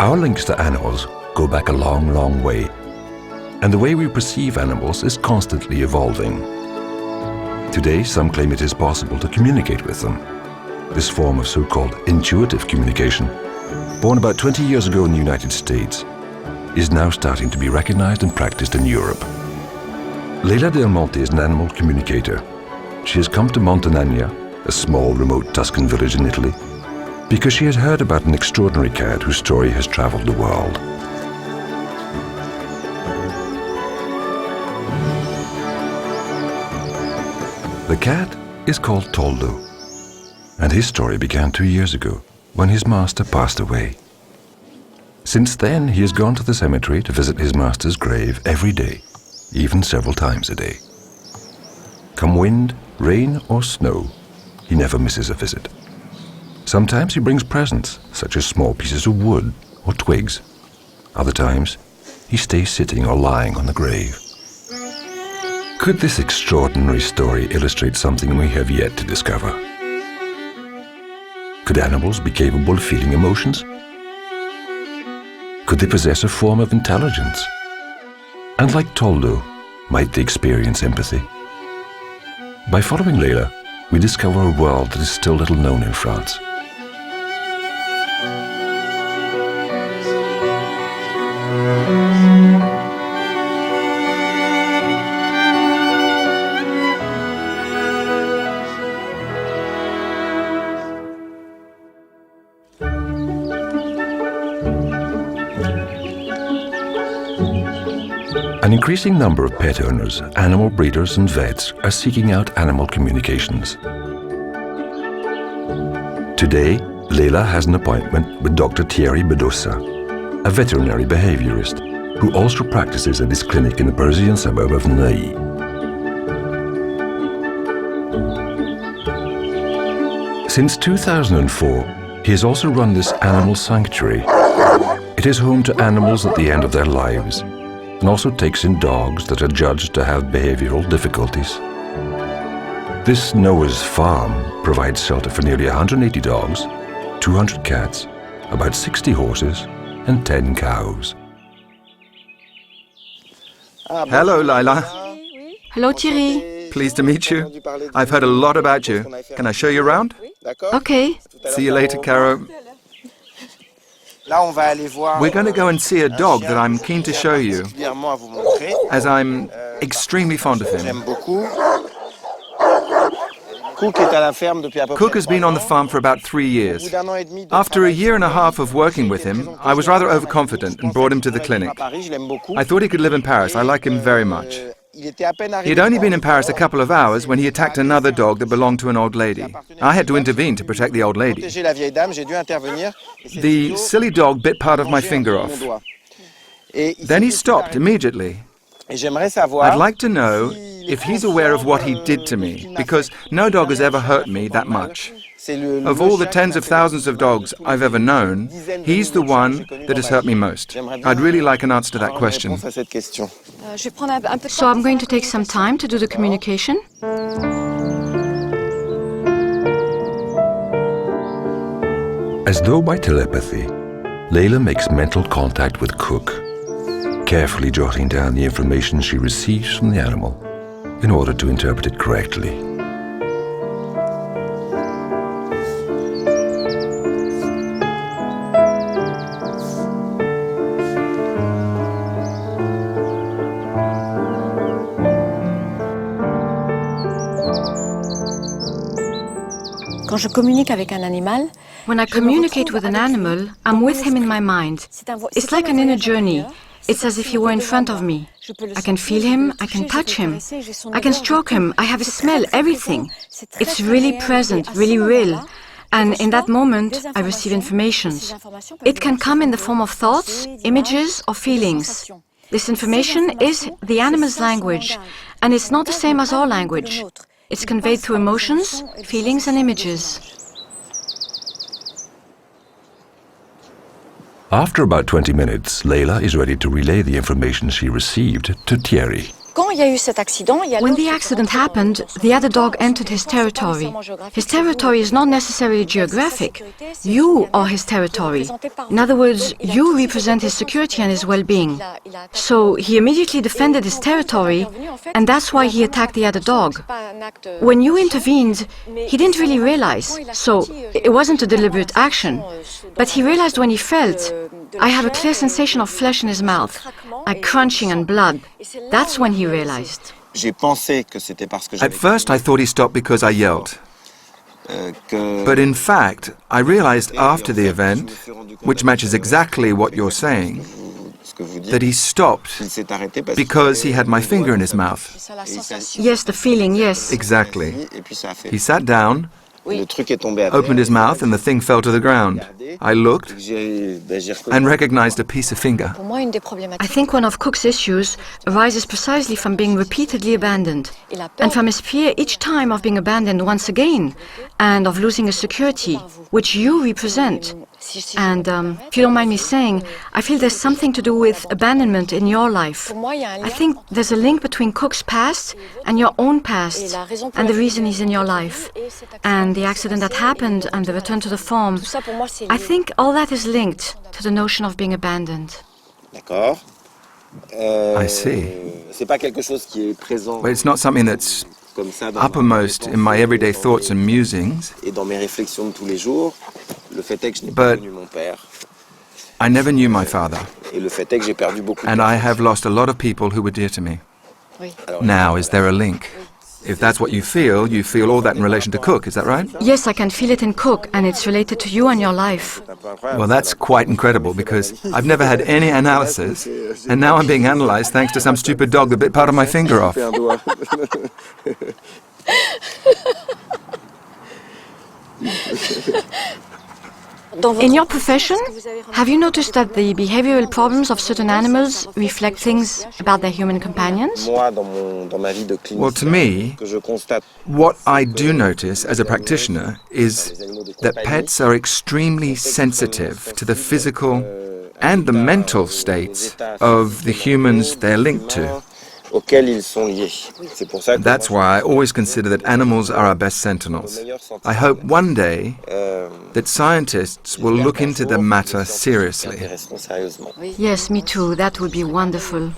Our links to animals go back a long, long way, and the way we perceive animals is constantly evolving. Today, some claim it is possible to communicate with them. This form of so-called intuitive communication, born about 20 years ago in the United States, is now starting to be recognized and practiced in Europe. Laïla Del Monte is an animal communicator. She has come to Euthanasia, a small, remote Tuscan village in Italy, because she has heard about an extraordinary cat whose story has traveled the world. The cat is called Toldo, and his story began 2 years ago when his master passed away. Since then, he has gone to the cemetery to visit his master's grave every day, even several times a day. Come wind, rain or snow, he never misses a visit. Sometimes he brings presents, such as small pieces of wood or twigs. Other times, he stays sitting or lying on the grave. Could this extraordinary story illustrate something we have yet to discover? Could animals be capable of feeling emotions? Could they possess a form of intelligence? And like Toldo, might they experience empathy? By following Laïla, we discover a world that is still little known in France. An increasing number of pet owners, animal breeders and vets are seeking out animal communications. Today, Laïla has an appointment with Dr. Thierry Bedossa, a veterinary behaviorist who also practices at his clinic in the Parisian suburb of Neuilly. Since 2004, he has also run this animal sanctuary. It is home to animals at the end of their lives, and also takes in dogs that are judged to have behavioral difficulties. This Noah's Farm provides shelter for nearly 180 dogs, 200 cats, about 60 horses, and 10 cows. Hello, Laïla. Hello, Thierry. Pleased to meet you. I've heard a lot about you. Can I show you around? Okay. See you later, Caro. We're going to go and see a dog that I'm keen to show you, as I'm extremely fond of him. Cook has been on the farm for about 3 years. After a year and a half of working with him, I was rather overconfident and brought him to the clinic. I thought he could live in Paris. I like him very much. He'd only been in Paris a couple of hours when he attacked another dog that belonged to an old lady. I had to intervene to protect the old lady. The silly dog bit part of my finger off. Then he stopped immediately. I'd like to know if he's aware of what he did to me, because no dog has ever hurt me that much. Of all the tens of thousands of dogs I've ever known, he's the one that has hurt me most. I'd really like an answer to that question. So I'm going to take some time to do the communication. As though by telepathy, Laïla makes mental contact with Cook, carefully jotting down the information she receives from the animal in order to interpret it correctly. When I communicate with an animal, I'm with him in my mind. It's like an inner journey. It's as if he were in front of me. I can feel him, I can touch him, I can stroke him, I have his smell, everything. It's really present, really real. And in that moment, I receive informations. It can come in the form of thoughts, images, or feelings. This information is the animal's language, and it's not the same as our language. It's conveyed through emotions, feelings, and images. After about 20 minutes, Laïla is ready to relay the information she received to Thierry. When the accident happened, the other dog entered his territory. His territory is not necessarily geographic. You are his territory. In other words, you represent his security and his well-being. So he immediately defended his territory, and that's why he attacked the other dog. When you intervened, he didn't really realize, so it wasn't a deliberate action. But he realized when he felt, I have a clear sensation of flesh in his mouth, like crunching and blood. That's when he realized. At first I thought he stopped because I yelled. But in fact, I realized after the event, which matches exactly what you're saying, that he stopped because he had my finger in his mouth. Yes, the feeling, yes. Exactly. He sat down, opened his mouth, and the thing fell to the ground. I looked and recognized a piece of finger. I think one of Cook's issues arises precisely from being repeatedly abandoned, and from his fear each time of being abandoned once again, and of losing a security, which you represent. And if you don't mind me saying, I feel there's something to do with abandonment in your life. I think there's a link between Cook's past and your own past, and the reason he's in your life, and the accident that happened and the return to the farm. I think all that is linked to the notion of being abandoned. I see. But it's not something that's uppermost in my everyday thoughts and musings. But I never knew my father, and I have lost a lot of people who were dear to me. Now, is there a link? If that's what you feel all that in relation to Cook, is that right? Yes, I can feel it in Cook, and it's related to you and your life. Well, that's quite incredible, because I've never had any analysis, and now I'm being analyzed thanks to some stupid dog that bit part of my finger off. In your profession, have you noticed that the behavioral problems of certain animals reflect things about their human companions? Well, to me, what I do notice as a practitioner is that pets are extremely sensitive to the physical and the mental states of the humans they're linked to. That's why I always consider that animals are our best sentinels. I hope one day that scientists will look into the matter seriously. Yes, me too. That would be wonderful.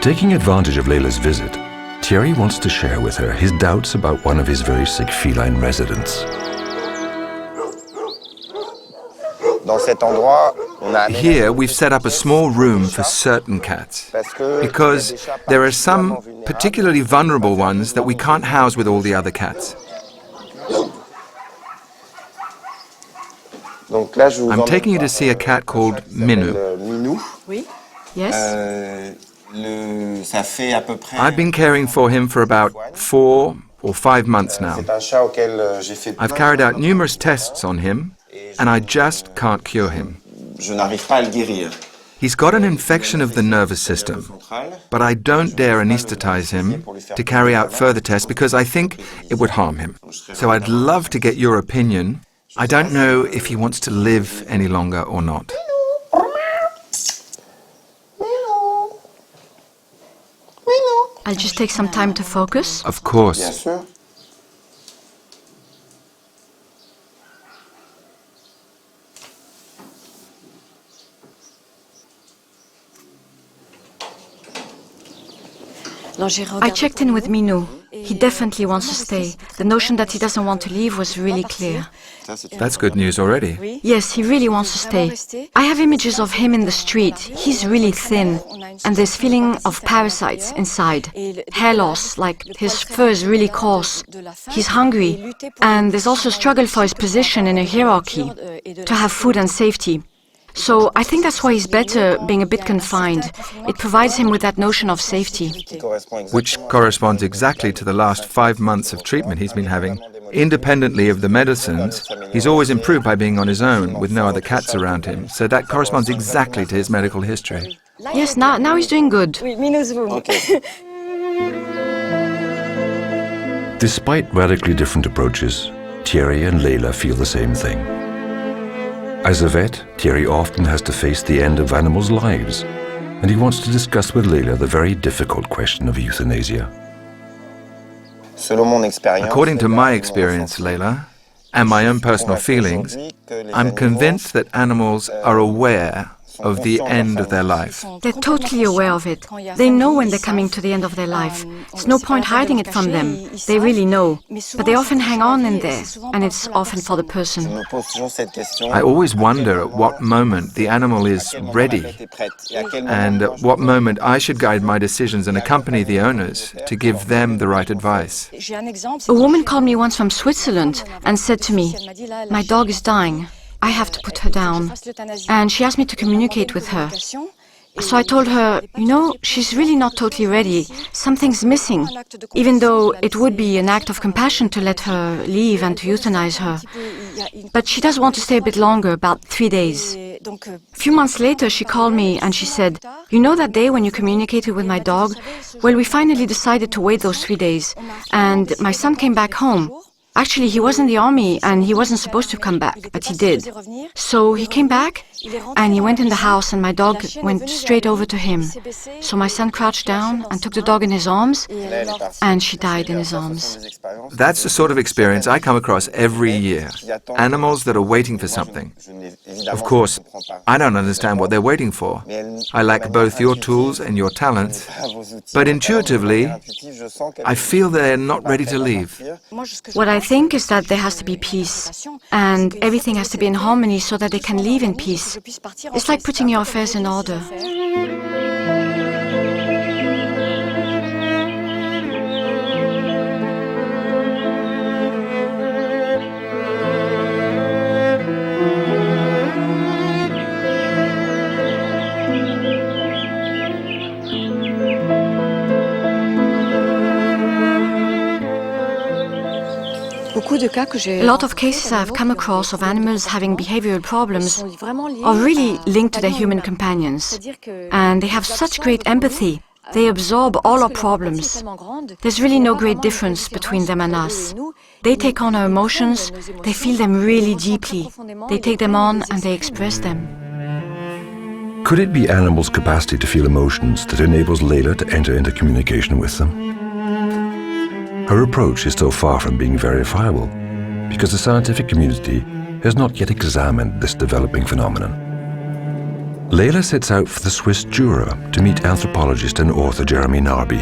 Taking advantage of Layla's visit, Thierry wants to share with her his doubts about one of his very sick feline residents. Here we've set up a small room for certain cats, because there are some particularly vulnerable ones that we can't house with all the other cats. I'm taking you to see a cat called Minou. Yes? I've been caring for him for about 4 or 5 months now. I've carried out numerous tests on him, and I just can't cure him. He's got an infection of the nervous system, but I don't dare anesthetize him to carry out further tests because I think it would harm him. So I'd love to get your opinion. I don't know if he wants to live any longer or not. I'll just take some time to focus. Of course. I checked in with Minou. He definitely wants to stay. The notion that he doesn't want to leave was really clear. That's good news already. Yes, he really wants to stay. I have images of him in the street. He's really thin, and there's feeling of parasites inside. Hair loss, like his fur is really coarse. He's hungry, and there's also a struggle for his position in a hierarchy, to have food and safety. So I think that's why he's better being a bit confined. It provides him with that notion of safety. Which corresponds exactly to the last 5 months of treatment he's been having. Independently of the medicines, he's always improved by being on his own, with no other cats around him. So that corresponds exactly to his medical history. Yes, now he's doing good. Despite radically different approaches, Thierry and Laïla feel the same thing. As a vet, Thierry often has to face the end of animals' lives, and he wants to discuss with Laïla the very difficult question of euthanasia. According to my experience, Laïla, and my own personal feelings, I'm convinced that animals are aware of the end of their life. They're totally aware of it. They know when they're coming to the end of their life. There's no point hiding it from them. They really know. But they often hang on in there, and it's often for the person. I always wonder at what moment the animal is ready, and at what moment I should guide my decisions and accompany the owners to give them the right advice. A woman called me once from Switzerland and said to me, "My dog is dying. I have to put her down." And she asked me to communicate with her. So I told her, she's really not totally ready. Something's missing. Even though it would be an act of compassion to let her leave and to euthanize her. But she does want to stay a bit longer, about 3 days. A few months later, she called me and she said, "You know that day when you communicated with my dog? Well, we finally decided to wait those 3 days. And my son came back home. Actually, he was in the army and he wasn't supposed to come back, but he did. So he came back and he went in the house and my dog went straight over to him. So my son crouched down and took the dog in his arms and she died in his arms." That's the sort of experience I come across every year. Animals that are waiting for something. Of course, I don't understand what they're waiting for. I lack both your tools and your talents. But intuitively, I feel they're not ready to leave. What I think is that there has to be peace, and everything has to be in harmony so that they can live in peace. It's like putting your affairs in order. A lot of cases I've come across of animals having behavioral problems are really linked to their human companions. And they have such great empathy. They absorb all our problems. There's really no great difference between them and us. They take on our emotions, they feel them really deeply. They take them on and they express them. Could it be animals' capacity to feel emotions that enables Laïla to enter into communication with them? Her approach is still far from being verifiable, because the scientific community has not yet examined this developing phenomenon. Laïla sets out for the Swiss Jura to meet anthropologist and author Jeremy Narby.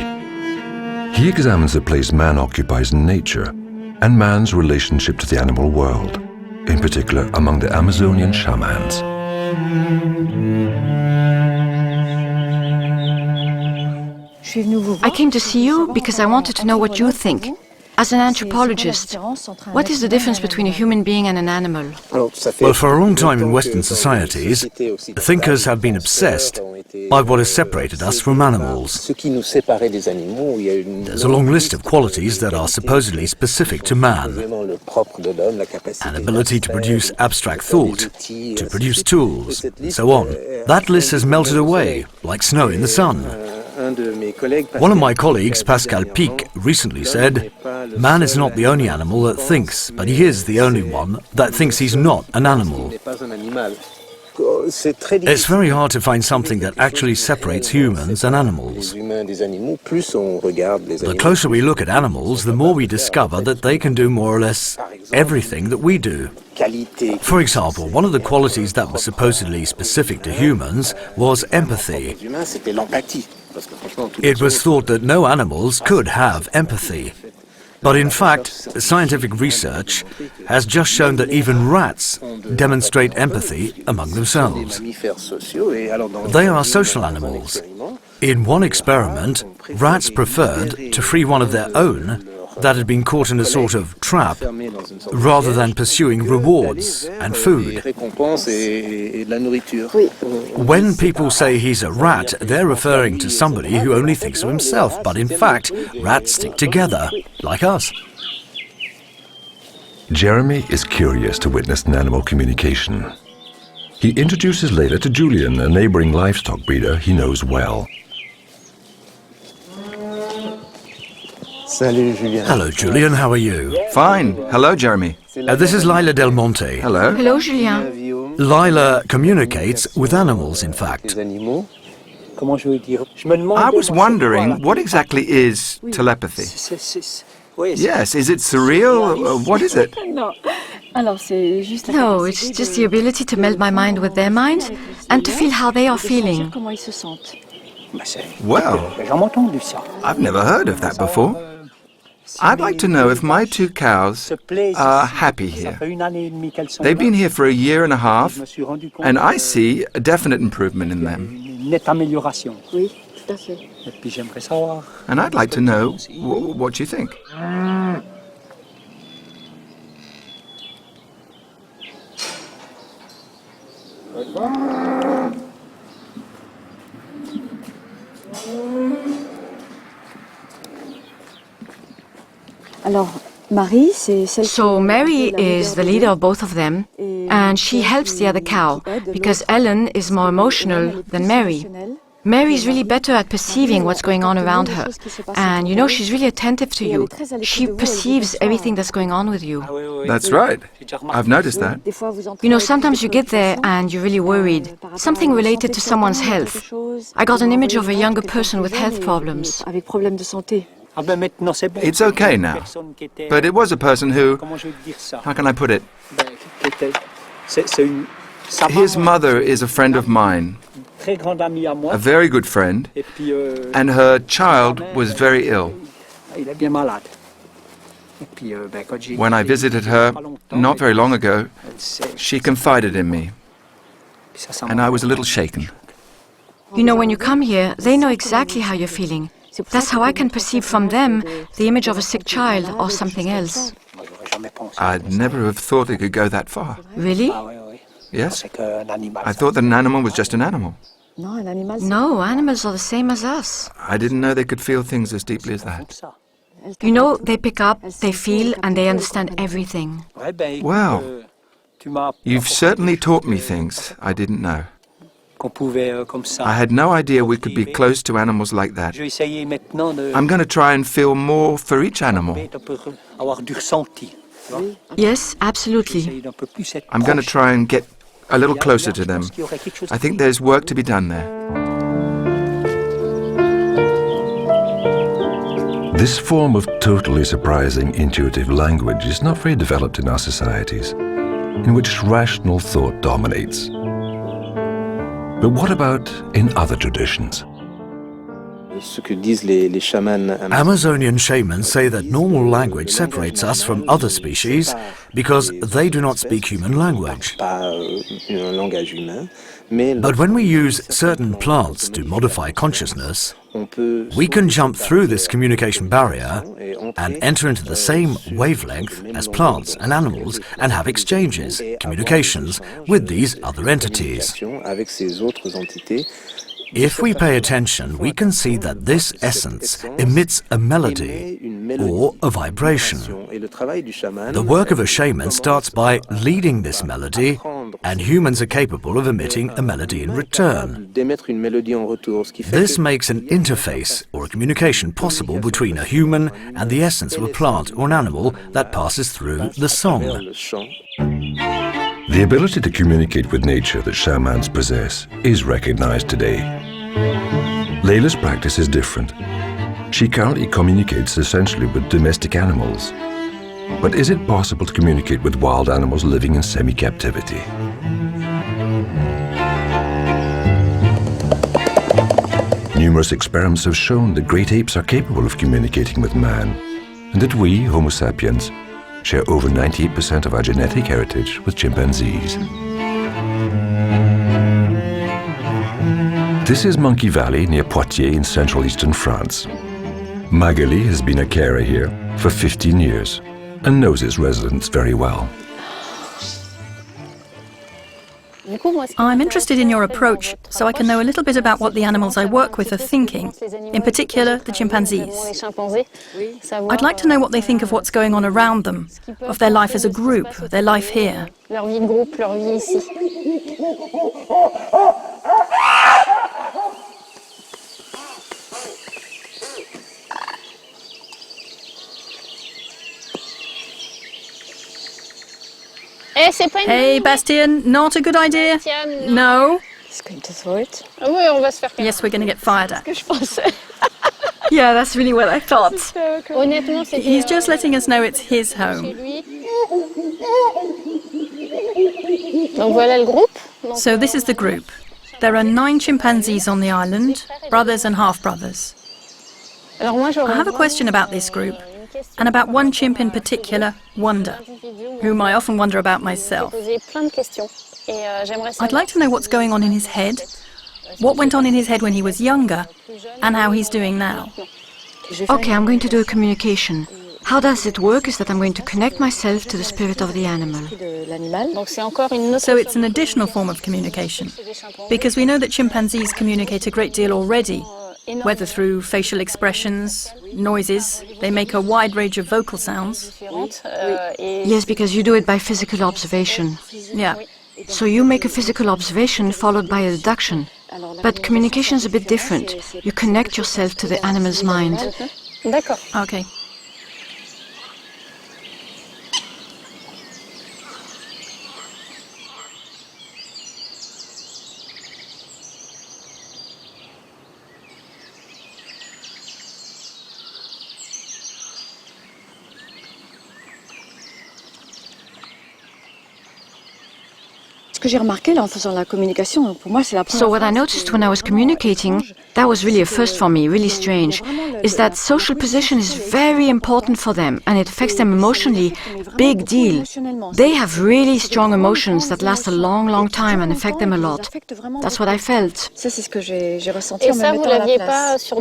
He examines the place man occupies in nature and man's relationship to the animal world, in particular among the Amazonian shamans. I came to see you because I wanted to know what you think. As an anthropologist, what is the difference between a human being and an animal? Well, for a long time in Western societies, thinkers have been obsessed by what has separated us from animals. There's a long list of qualities that are supposedly specific to man. An ability to produce abstract thought, to produce tools, and so on. That list has melted away, like snow in the sun. One of my colleagues, Pascal Pic, recently said, "Man is not the only animal that thinks, but he is the only one that thinks he's not an animal." It's very hard to find something that actually separates humans and animals. The closer we look at animals, the more we discover that they can do more or less everything that we do. For example, one of the qualities that was supposedly specific to humans was empathy. It was thought that no animals could have empathy. But in fact, scientific research has just shown that even rats demonstrate empathy among themselves. They are social animals. In one experiment, rats preferred to free one of their own that had been caught in a sort of trap, rather than pursuing rewards and food. When people say he's a rat, they're referring to somebody who only thinks of himself, but in fact, rats stick together, like us. Jeremy is curious to witness an animal communication. He introduces Laïla to Julian, a neighboring livestock breeder he knows well. Salut, Julien. Hello, Julian. How are you? Fine. Hello, Jeremy. This is Laïla Del Monte. Hello. Hello, Julien. Laïla communicates with animals, in fact. I was wondering, what exactly is telepathy? Yes, is it surreal? What is it? No, it's just the ability to meld my mind with their mind and to feel how they are feeling. Well, I've never heard of that before. I'd like to know if my two cows are happy here. They've been here for a year and a half, and I see a definite improvement in them. And I'd like to know what you think. So Mary is the leader of both of them, and she helps the other cow, because Ellen is more emotional than Mary. Mary is really better at perceiving what's going on around her, and you know, she's really attentive to you. She perceives everything that's going on with you. That's right. I've noticed that. You know, sometimes you get there and you're really worried. Something related to someone's health. I got an image of a younger person with health problems. It's okay now. But it was a person who, how can I put it? His mother is a friend of mine, a very good friend, and her child was very ill. When I visited her, not very long ago, she confided in me, and I was a little shaken. You know, when you come here, they know exactly how you're feeling. That's how I can perceive from them the image of a sick child or something else. I'd never have thought it could go that far. Really? Yes? I thought that an animal was just an animal. No, animals are the same as us. I didn't know they could feel things as deeply as that. You know, they pick up, they feel, and they understand everything. Well, you've certainly taught me things I didn't know. I had no idea we could be close to animals like that. I'm going to try and feel more for each animal. Yes, absolutely. I'm going to try and get a little closer to them. I think there's work to be done there. This form of totally surprising intuitive language is not very developed in our societies, in which rational thought dominates. But what about in other traditions? Amazonian shamans say that normal language separates us from other species because they do not speak human language. But when we use certain plants to modify consciousness, we can jump through this communication barrier and enter into the same wavelength as plants and animals and have exchanges, communications with these other entities. If we pay attention, we can see that this essence emits a melody or a vibration. The work of a shaman starts by leading this melody, and humans are capable of emitting a melody in return. This makes an interface or a communication possible between a human and the essence of a plant or an animal that passes through the song. The ability to communicate with nature that shamans possess is recognized today. Laïla's practice is different. She currently communicates essentially with domestic animals. But is it possible to communicate with wild animals living in semi-captivity? Numerous experiments have shown that great apes are capable of communicating with man, and that we, Homo sapiens, share over 98% of our genetic heritage with chimpanzees. This is Monkey Valley near Poitiers in central eastern France. Magali has been a carer here for 15 years and knows its residents very well. I'm interested in your approach so I can know a little bit about what the animals I work with are thinking, in particular the chimpanzees. I'd like to know what they think of what's going on around them, of their life as a group, their life here. Hey, Bastien, not a good idea? No? Yes, we're going to get fired at. Yeah, that's really what I thought. He's just letting us know it's his home. So this is the group. There are 9 chimpanzees on the island, brothers and half-brothers. I have a question about this group, and about one chimp in particular, Wonder, whom I often wonder about myself. I'd like to know what's going on in his head, what went on in his head when he was younger, and how he's doing now. Okay, I'm going to do a communication. How does it work is that I'm going to connect myself to the spirit of the animal. So it's an additional form of communication, because we know that chimpanzees communicate a great deal already, whether through facial expressions, noises. They make a wide range of vocal sounds. Yes, because you do it by physical observation. Yeah. So you make a physical observation followed by a deduction. But communication is a bit different. You connect yourself to the animal's mind. Okay. So what I noticed when I was communicating, that was really a first for me, really strange, is that social position is very important for them and it affects them emotionally, big deal. They have really strong emotions that last a long, long time and affect them a lot. That's what I felt.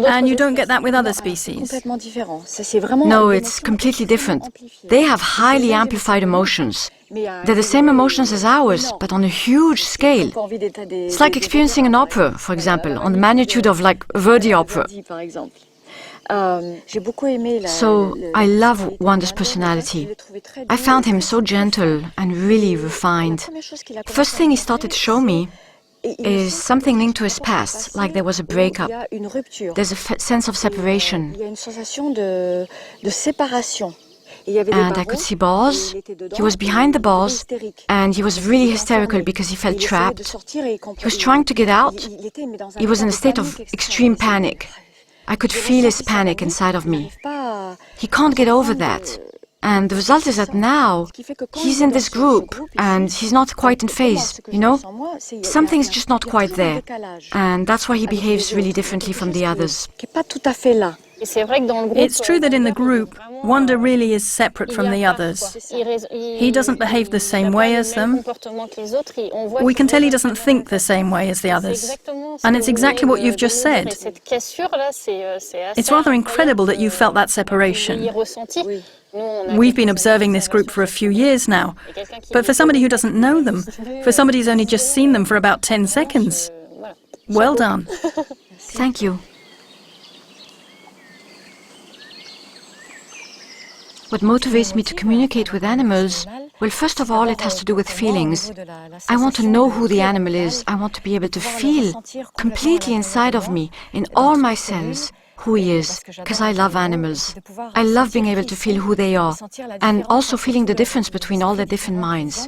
And you don't get that with other species? No, it's completely different. They have highly amplified emotions. They're the same emotions as ours, but on a huge scale. It's like experiencing an opera, for example, on the magnitude of like Verdi opera. So I love Wanda's personality. I found him so gentle and really refined. First thing he started to show me is something linked to his past, like there was a breakup. There's a sense of separation. And I could see bars. He was behind the bars and he was really hysterical because he felt trapped. He was trying to get out. He was in a state of extreme panic. I could feel his panic inside of me. He can't get over that. And the result is that now he's in this group and he's not quite in phase, you know? Something's just not quite there. And that's why he behaves really differently from the others. It's true that in the group, Wanda really is separate from the others. He doesn't behave the same way as them. We can tell he doesn't think the same way as the others. And it's exactly what you've just said. It's rather incredible that you felt that separation. We've been observing this group for a few years now, but for somebody who doesn't know them, for somebody who's only just seen them for about 10 seconds, well done. Thank you. What motivates me to communicate with animals? Well, first of all, it has to do with feelings. I want to know who the animal is. I want to be able to feel completely inside of me, in all my cells, who he is, because I love animals. I love being able to feel who they are, and also feeling the difference between all the different minds.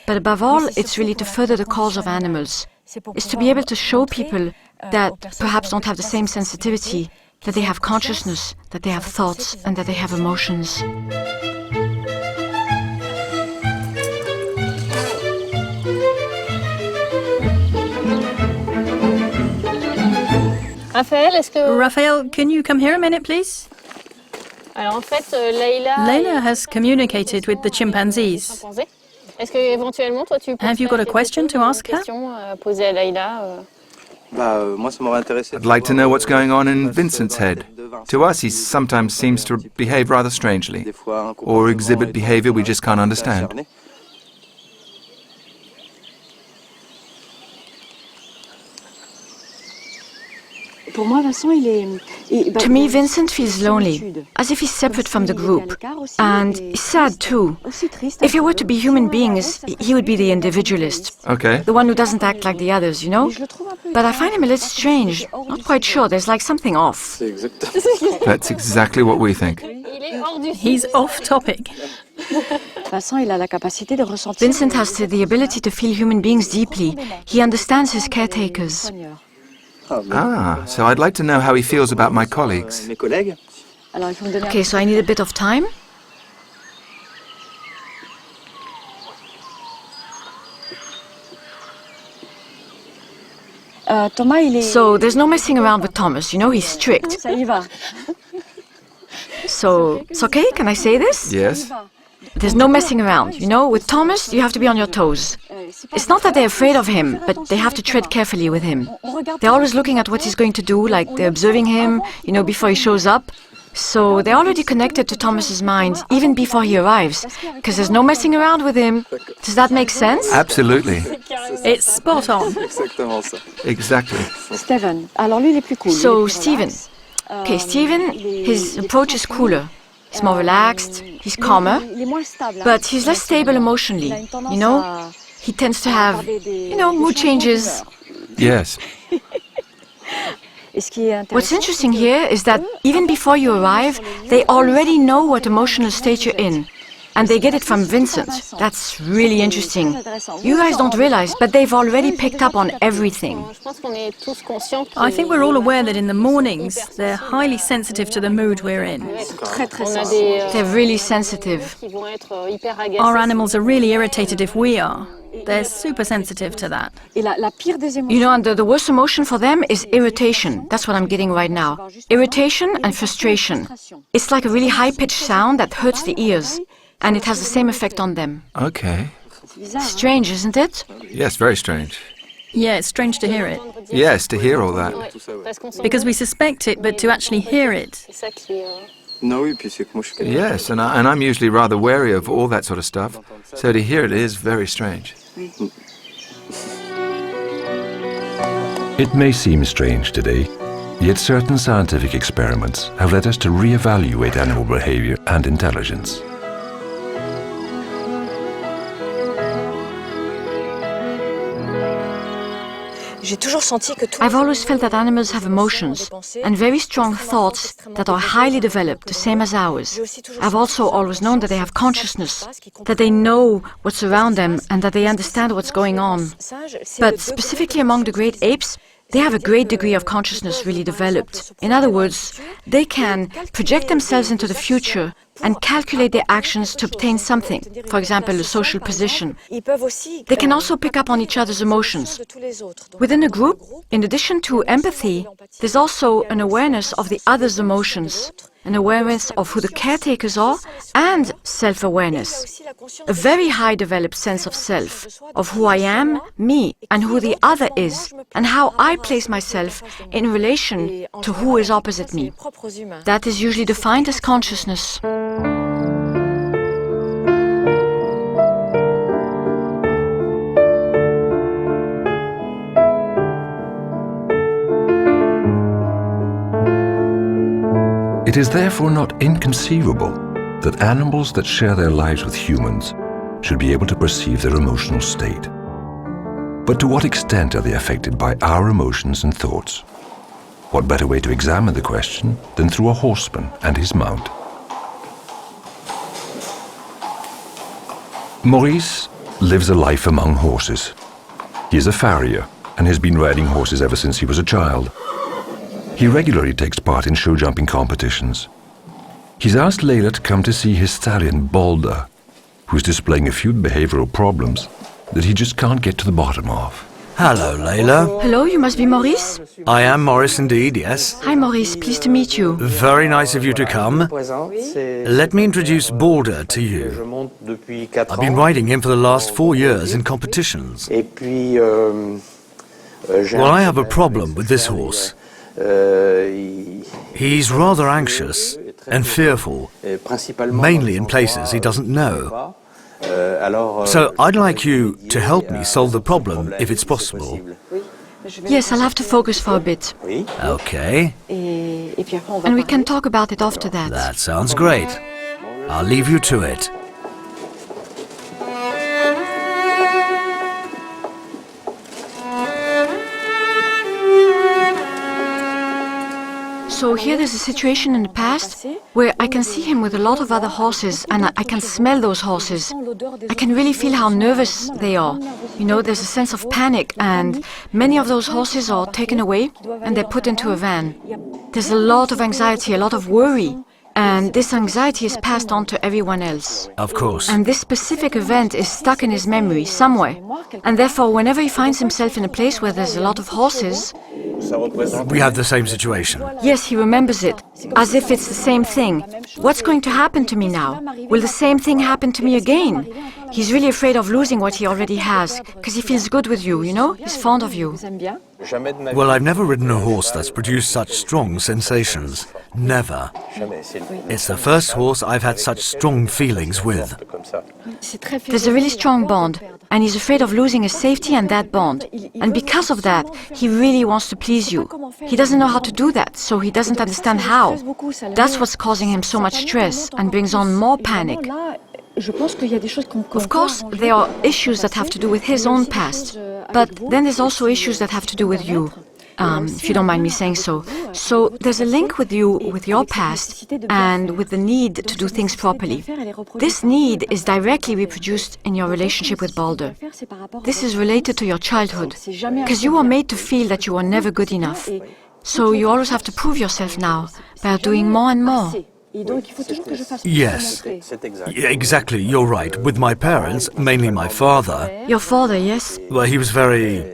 But above all, it's really to further the cause of animals. It's to be able to show people that perhaps don't have the same sensitivity, that they have consciousness, that they have thoughts, and that they have emotions. Raphael, can you come here a minute, please? Laïla has communicated with the chimpanzees. Have you got a question to ask her? I'd like to know what's going on in Vincent's head. To us, he sometimes seems to behave rather strangely, or exhibit behavior we just can't understand. To me, Vincent feels lonely, as if he's separate from the group. And he's sad too. If he were to be human beings, he would be the individualist. Okay. The one who doesn't act like the others, you know? But I find him a little strange. Not quite sure. There's like something off. That's exactly what we think. He's off topic. Vincent has the ability to feel human beings deeply. He understands his caretakers. Ah, so I'd like to know how he feels about my colleagues. Okay, so I need a bit of time. So there's no messing around with Thomas, you know, he's strict. So, it's okay, can I say this? Yes? There's no messing around, you know, with Thomas you have to be on your toes. It's not that they're afraid of him, but they have to tread carefully with him. They're always looking at what he's going to do, like they're observing him, you know, before he shows up. So they're already connected to Thomas's mind, even before he arrives, because there's no messing around with him. Does that make sense? Absolutely. It's spot on. Exactly. So, Stephen. Okay, Stephen, his approach is cooler. He's more relaxed, he's calmer, but he's less stable emotionally, you know? He tends to have, you know, mood changes. Yes. What's interesting here is that even before you arrive, they already know what emotional state you're in. And they get it from Vincent. That's really interesting. You guys don't realize, but they've already picked up on everything. I think we're all aware that in the mornings, they're highly sensitive to the mood we're in. They're really sensitive. Our animals are really irritated if we are. They're super sensitive to that. You know, and the worst emotion for them is irritation. That's what I'm getting right now. Irritation and frustration. It's like a really high-pitched sound that hurts the ears. And it has the same effect on them. Okay. Strange, isn't it? Yes, very strange. Yeah, it's strange to hear it. Yes, to hear all that. Because we suspect it, but to actually hear it. Yes, and I'm usually rather wary of all that sort of stuff. So to hear it is very strange. It may seem strange today, yet certain scientific experiments have led us to re-evaluate animal behavior and intelligence. I've always felt that animals have emotions and very strong thoughts that are highly developed, the same as ours. I've also always known that they have consciousness, that they know what's around them and that they understand what's going on. But specifically among the great apes, they have a great degree of consciousness really developed. In other words, they can project themselves into the future and calculate their actions to obtain something, for example, a social position. They can also pick up on each other's emotions. Within a group, in addition to empathy, there's also an awareness of the other's emotions, an awareness of who the caretakers are, and self-awareness. A very high developed sense of self, of who I am, me, and who the other is, and how I place myself in relation to who is opposite me. That is usually defined as consciousness. It is therefore not inconceivable that animals that share their lives with humans should be able to perceive their emotional state. But to what extent are they affected by our emotions and thoughts? What better way to examine the question than through a horseman and his mount? Maurice lives a life among horses. He is a farrier and has been riding horses ever since he was a child. He regularly takes part in show jumping competitions. He's asked Laïla to come to see his stallion Balder, who's displaying a few behavioral problems that he just can't get to the bottom of. Hello, Laïla. Hello, you must be Maurice? I am Maurice indeed, yes. Hi Maurice, pleased to meet you. Very nice of you to come. Let me introduce Balder to you. I've been riding him for the last 4 years in competitions. Well, I have a problem with this horse. He's rather anxious and fearful, mainly in places he doesn't know. So I'd like you to help me solve the problem, if it's possible. Yes, I'll have to focus for a bit. Okay, And we can talk about it after that. that sounds great. I'll leave you to it. So here there's a situation in the past where I can see him with a lot of other horses and I can smell those horses. I can really feel how nervous they are. You know, there's a sense of panic and many of those horses are taken away and they're put into a van. There's a lot of anxiety, a lot of worry. And this anxiety is passed on to everyone else. Of course. And this specific event is stuck in his memory somewhere. And therefore, whenever he finds himself in a place where there's a lot of horses, We have the same situation. yes, he remembers it, as if it's the same thing. What's going to happen to me now? Will the same thing happen to me again? He's really afraid of losing what he already has, because he feels good with you, you know? He's fond of you. Well, I've never ridden a horse that's produced such strong sensations. Never. It's the first horse I've had such strong feelings with. There's a really strong bond, and he's afraid of losing his safety and that bond. And because of that, he really wants to please you. He doesn't know how to do that, so he doesn't understand how. That's what's causing him so much stress and brings on more panic. Of course, there are issues that have to do with his own past, but then there's also issues that have to do with you. If you don't mind me saying so. So there's a link with you, with your past, and with the need to do things properly. This need is directly reproduced in your relationship with Balder. This is related to your childhood, because you were made to feel that you are never good enough. So you always have to prove yourself now by doing more and more. Yes. Yeah, exactly, you're right. With my parents, mainly my father, Your father, yes? well, he was very...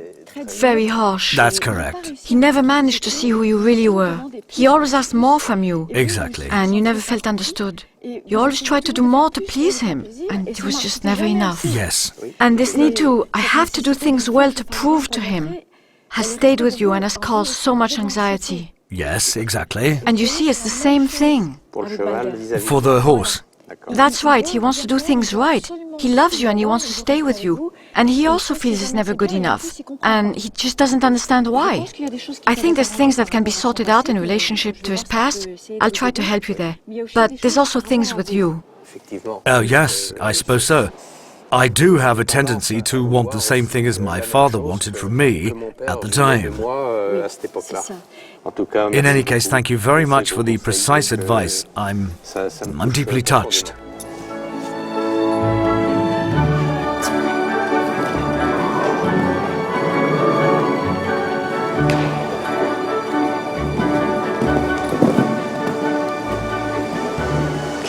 Very harsh. That's correct. He never managed to see who you really were. He always asked more from you. Exactly. And you never felt understood. You always tried to do more to please him, and it was just never enough. Yes. And this need to, I have to do things well to prove to him, has stayed with you and has caused so much anxiety. Yes, exactly. And you see, it's the same thing. For the horse. That's right, he wants to do things right. He loves you and he wants to stay with you. And he also feels it's never good enough. And he just doesn't understand why. I think there's things that can be sorted out in relationship to his past. I'll try to help you there. But there's also things with you. Oh, yes, I suppose so. I do have a tendency to want the same thing as my father wanted from me at the time. In any case, thank you very much for the precise advice. I'm deeply touched.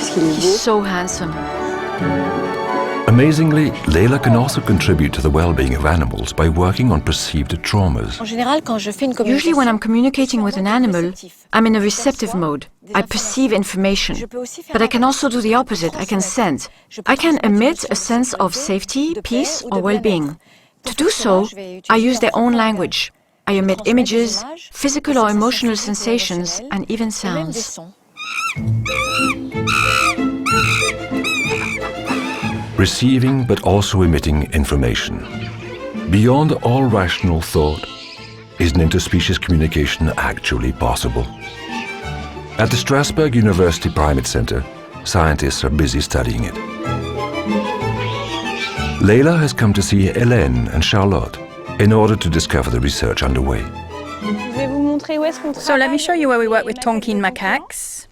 He's so handsome. Amazingly, Laïla can also contribute to the well-being of animals by working on perceived traumas. Usually when I'm communicating with an animal, I'm in a receptive mode. I perceive information. But I can also do the opposite. I can sense. I can emit a sense of safety, peace, or well-being. To do so, I use their own language. I emit images, physical or emotional sensations, and even sounds. Receiving but also emitting information. Beyond all rational thought, is an interspecies communication actually possible? At the Strasbourg University Primate Center, scientists are busy studying it. Laïla has come to see Hélène and Charlotte in order to discover the research underway. So let me show you where we work with Tonkin macaques.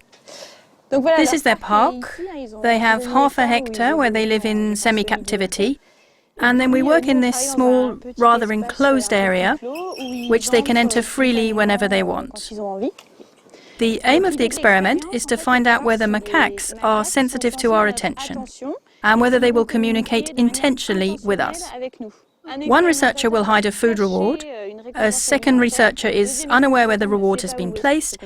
This is their park. They have half a hectare where they live in semi-captivity. And then we work in this small, rather enclosed area, which they can enter freely whenever they want. The aim of the experiment is to find out whether macaques are sensitive to our attention and whether they will communicate intentionally with us. One researcher will hide a food reward, a second researcher is unaware where the reward has been placed,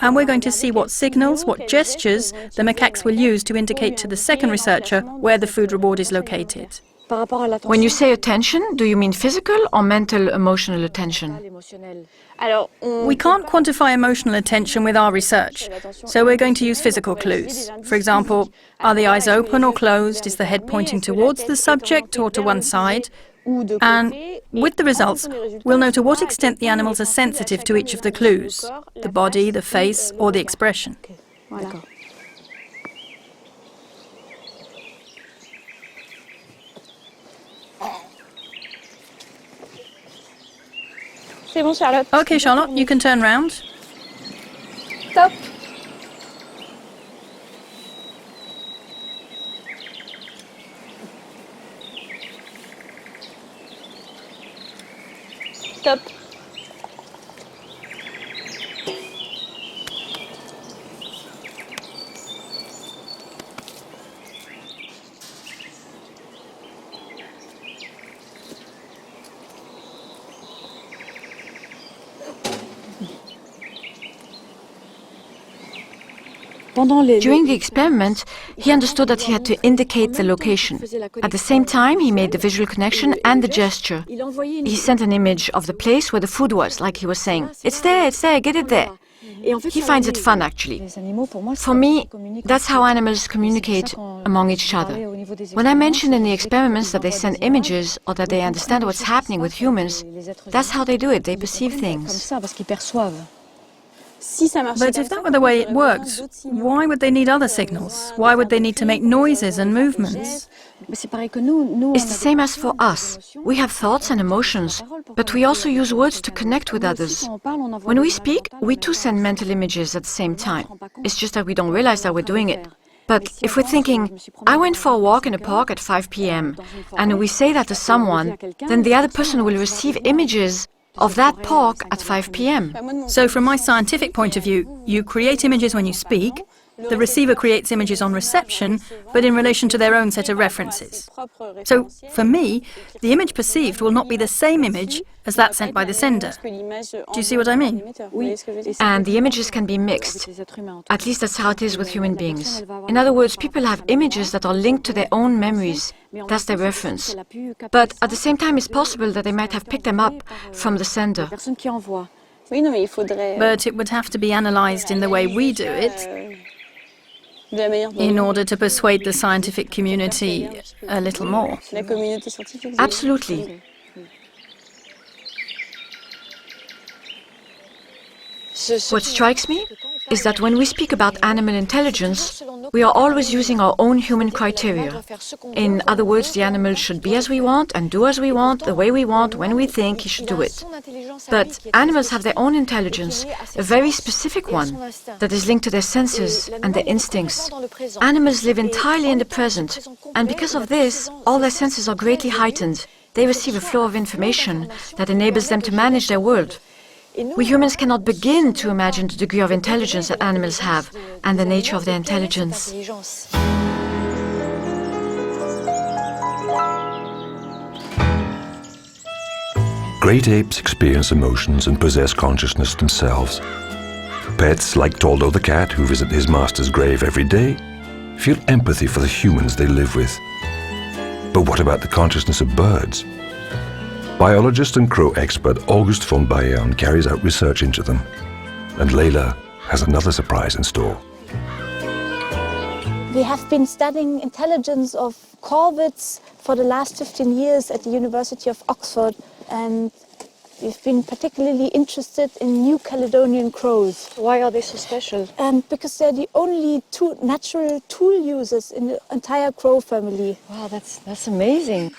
and we're going to see what signals, what gestures the macaques will use to indicate to the second researcher where the food reward is located. When you say attention, do you mean physical or mental, emotional attention? We can't quantify emotional attention with our research, so we're going to use physical clues. For example, are the eyes open or closed? Is the head pointing towards the subject or to one side? And with the results, we'll know to what extent the animals are sensitive to each of the clues, the body, the face, or the expression. Okay, Charlotte, you can turn round. Stop. Stop. During the experiment, he understood that he had to indicate the location. At the same time, he made the visual connection and the gesture. He sent an image of the place where the food was, like he was saying, it's there, get it there. He finds it fun, actually. For me, that's how animals communicate among each other. When I mentioned in the experiments that they send images or that they understand what's happening with humans, that's how they do it, they perceive things. But if that were the way it worked, why would they need other signals? Why would they need to make noises and movements? It's the same as for us. We have thoughts and emotions, but we also use words to connect with others. When we speak, we too send mental images at the same time. It's just that we don't realize that we're doing it. But if we're thinking, I went for a walk in a park at 5 p.m., and we say that to someone, then the other person will receive images of that park at 5 p.m. So from my scientific point of view, you create images when you speak, the receiver creates images on reception, but in relation to their own set of references. So, for me, the image perceived will not be the same image as that sent by the sender. Do you see what I mean? And the images can be mixed. At least that's how it is with human beings. In other words, people have images that are linked to their own memories. That's their reference. But at the same time, it's possible that they might have picked them up from the sender. But it would have to be analysed in the way we do it, in order to persuade the scientific community a little more. Absolutely. What strikes me is that when we speak about animal intelligence, we are always using our own human criteria. In other words, the animal should be as we want and do as we want, the way we want, when we think he should do it. But animals have their own intelligence, a very specific one, that is linked to their senses and their instincts. Animals live entirely in the present, and because of this, all their senses are greatly heightened. They receive a flow of information that enables them to manage their world. We humans cannot begin to imagine the degree of intelligence that animals have and the nature of their intelligence. Great apes experience emotions and possess consciousness themselves. Pets like Toldo the cat, who visit his master's grave every day, feel empathy for the humans they live with. But what about the consciousness of birds? Biologist and crow expert August von Bayern carries out research into them. And Laïla has another surprise in store. We have been studying intelligence of corvids for the last 15 years at the University of Oxford, and we've been particularly interested in New Caledonian crows. Why are they so special? Because they're the only two natural tool users in the entire crow family. Wow, that's amazing.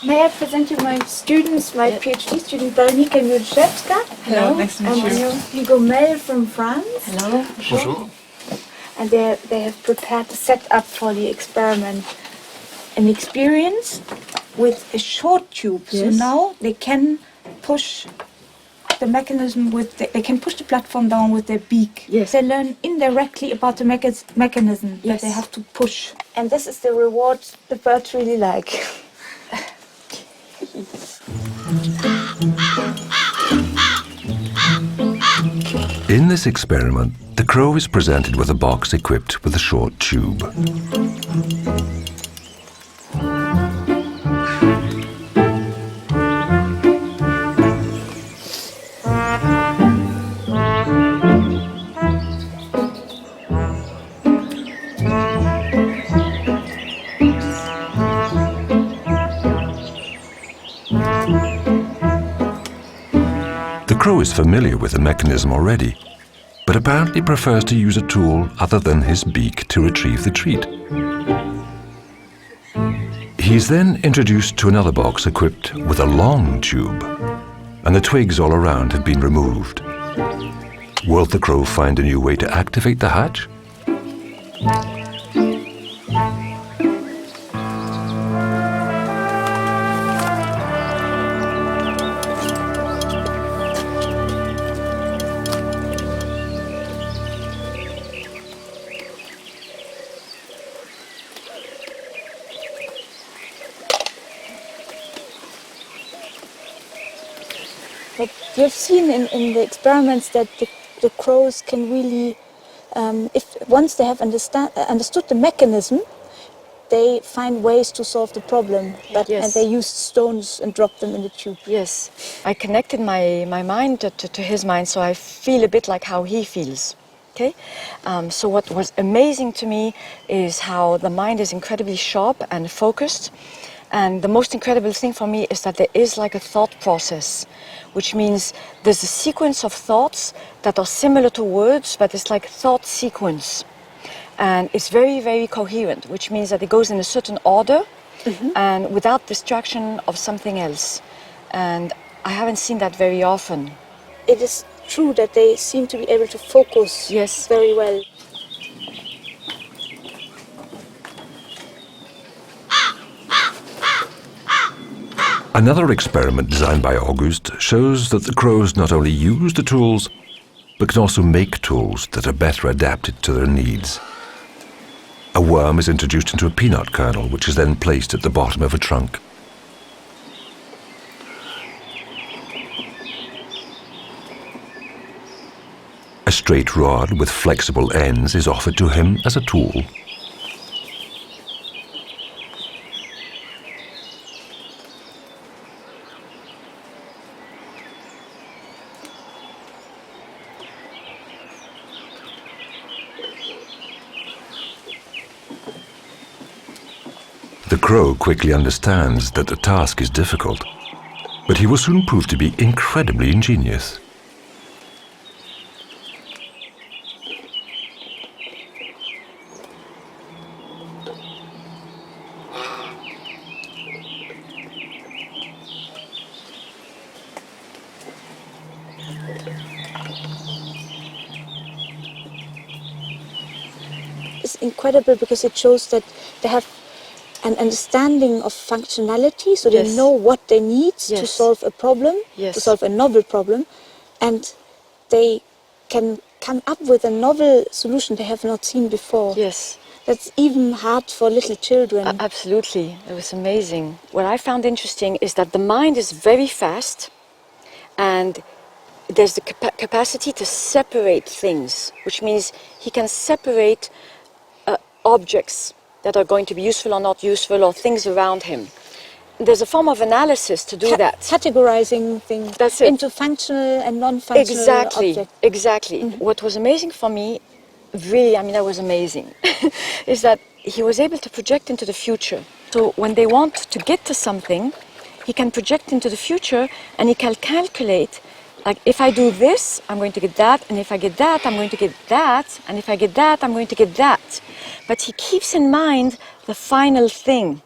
May I present you my students, my PhD student, Weronika Milczewska. Hello, nice to meet you. And Hugo Mel from France. Hello. Bonjour. And they have prepared the setup for the experiment. An experience with a short tube. Yes. So now they can push the mechanism they can push the platform down with their beak. Yes. They learn indirectly about the mechanism that they have to push. And this is the reward the birds really like. In this experiment, the crow is presented with a box equipped with a short tube. is familiar with the mechanism already, but apparently prefers to use a tool other than his beak to retrieve the treat. He's then introduced to another box equipped with a long tube, and the twigs all around have been removed. Will the crow find a new way to activate the hatch? But you've seen in the experiments that the crows can really, if once they have understood the mechanism, they find ways to solve the problem. But, Yes. And they use stones and drop them in the tube. Yes, I connected my mind to his mind, so I feel a bit like how he feels. Okay, so what was amazing to me is how the mind is incredibly sharp and focused. And the most incredible thing for me is that there is like a thought process, which means there's a sequence of thoughts that are similar to words, but it's like thought sequence. And it's very, very coherent, which means that it goes in a certain order and without distraction of something else. And I haven't seen that very often. It is true that they seem to be able to focus Yes. very well. Another experiment designed by August shows that the crows not only use the tools, but can also make tools that are better adapted to their needs. A worm is introduced into a peanut kernel, which is then placed at the bottom of a trunk. A straight rod with flexible ends is offered to him as a tool. The crow quickly understands that the task is difficult, but he will soon prove to be incredibly ingenious. It's incredible because it shows that they have an understanding of functionality, so they Yes. know what they need to Yes. solve a problem, Yes. to solve a novel problem, and they can come up with a novel solution they have not seen before. Yes. That's even hard for little children. Absolutely, it was amazing. What I found interesting is that the mind is very fast and there's the capacity to separate things, which means he can separate objects that are going to be useful or not useful, or things around him. There's a form of analysis to do that. Categorizing things That's it. into functional and non-functional objects. Exactly. What was amazing for me, really, I mean, that was amazing, is that he was able to project into the future. So when they want to get to something, he can project into the future and he can calculate, like, if I do this, I'm going to get that, and if I get that, I'm going to get that, and if I get that, I'm going to get that. But he keeps in mind the final thing.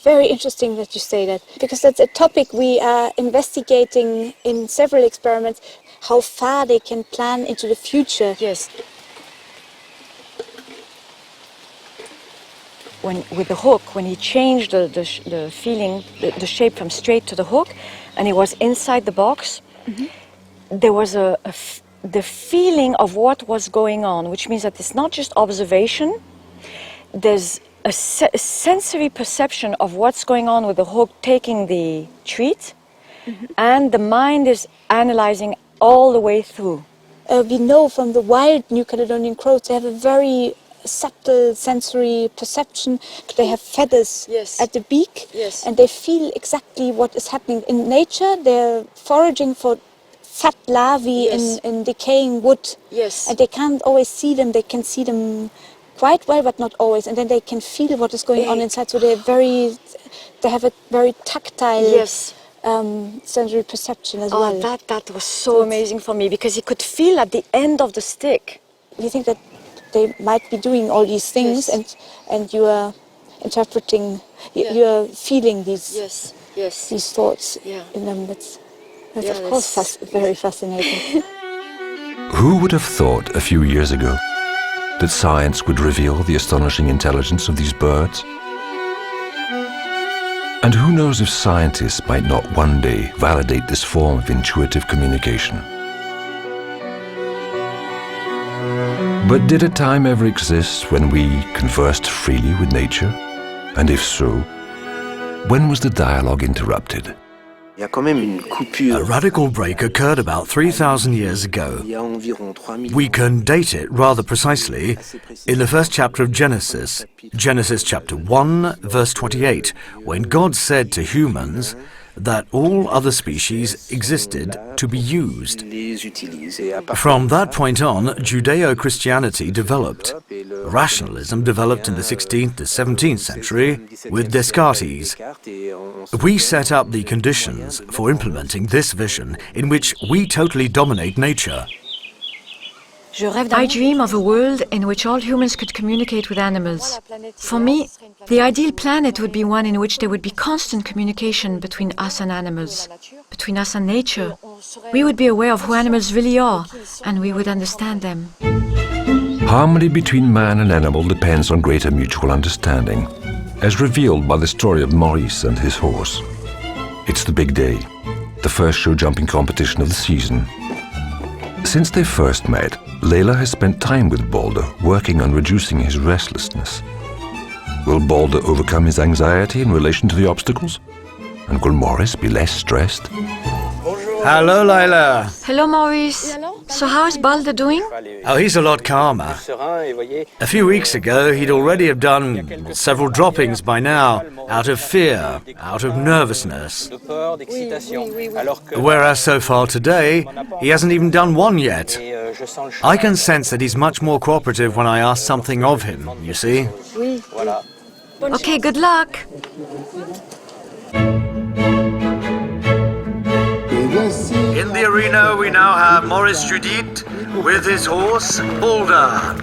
Very interesting that you say that, because that's a topic we are investigating in several experiments, how far they can plan into the future. Yes. With the hook, when he changed the feeling, the shape from straight to the hook, and he was inside the box, there was the feeling of what was going on, which means that it's not just observation, there's a sensory perception of what's going on with the hook taking the treat, and the mind is analyzing all the way through. We know from the wild New Caledonian crows they have a very subtle sensory perception. They have feathers Yes. at the beak, Yes. and they feel exactly what is happening. In nature, they're foraging for fat larvae Yes. in decaying wood, Yes. and they can't always see them. They can see them quite well, but not always, and then they can feel what is going on inside. So they have a very tactile Yes. sensory perception as Oh, well. that was so amazing for me because he could feel at the end of the stick. You think that they might be doing all these things, Yes. and you are interpreting, you are feeling these these thoughts in them. That's of course very fascinating. Who would have thought a few years ago that science would reveal the astonishing intelligence of these birds? And who knows if scientists might not one day validate this form of intuitive communication? But did a time ever exist when we conversed freely with nature? And if so, when was the dialogue interrupted? A radical break occurred about 3,000 years ago. We can date it rather precisely in the first chapter of Genesis, Genesis chapter 1, verse 28, when God said to humans that all other species existed to be used. From that point on, Judeo-Christianity developed. Rationalism developed in the 16th to 17th century with Descartes. We set up the conditions for implementing this vision in which we totally dominate nature. I dream of a world in which all humans could communicate with animals. For me, the ideal planet would be one in which there would be constant communication between us and animals, between us and nature. We would be aware of who animals really are, and we would understand them. Harmony between man and animal depends on greater mutual understanding, as revealed by the story of Maurice and his horse. It's the big day, the first show jumping competition of the season. Since they first met, Laïla has spent time with Balder, working on reducing his restlessness. Will Balder overcome his anxiety in relation to the obstacles? And will Maurice be less stressed? Hello, Laïla. Hello, Maurice. So how is Balder doing? Oh, he's a lot calmer. A few weeks ago, he'd already have done several droppings by now, out of fear, out of nervousness. Whereas so far today, he hasn't even done one yet. I can sense that he's much more cooperative when I ask something of him, you see. Okay, good luck. In the arena, we now have Maurice Judith with his horse, Balder.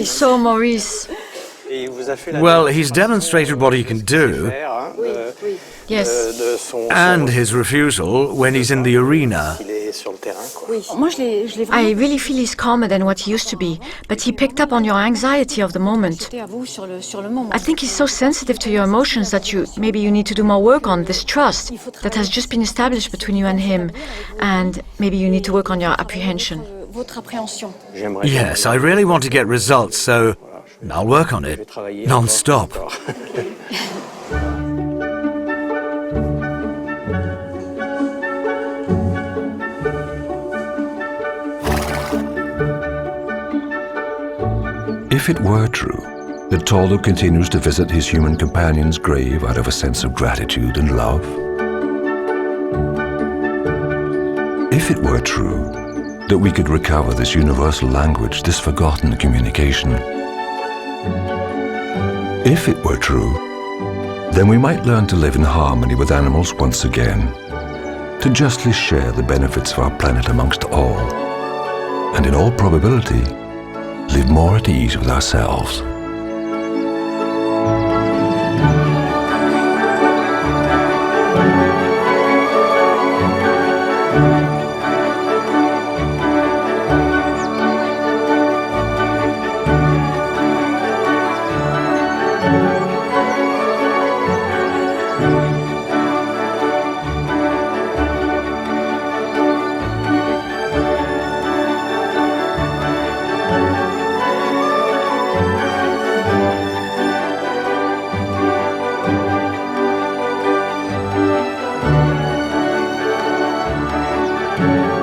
So, Maurice. Well, he's demonstrated what he can do, Yes. and his refusal when he's in the arena. I really feel he's calmer than what he used to be, but he picked up on your anxiety of the moment. I think he's so sensitive to your emotions that maybe you need to do more work on this trust that has just been established between you and him, and maybe you need to work on your apprehension. Yes, I really want to get results, so I'll work on it, non-stop. If it were true that Toldo continues to visit his human companion's grave out of a sense of gratitude and love, if it were true that we could recover this universal language, this forgotten communication, if it were true, then we might learn to live in harmony with animals once again, to justly share the benefits of our planet amongst all, and in all probability, live more at ease with ourselves. Thank you.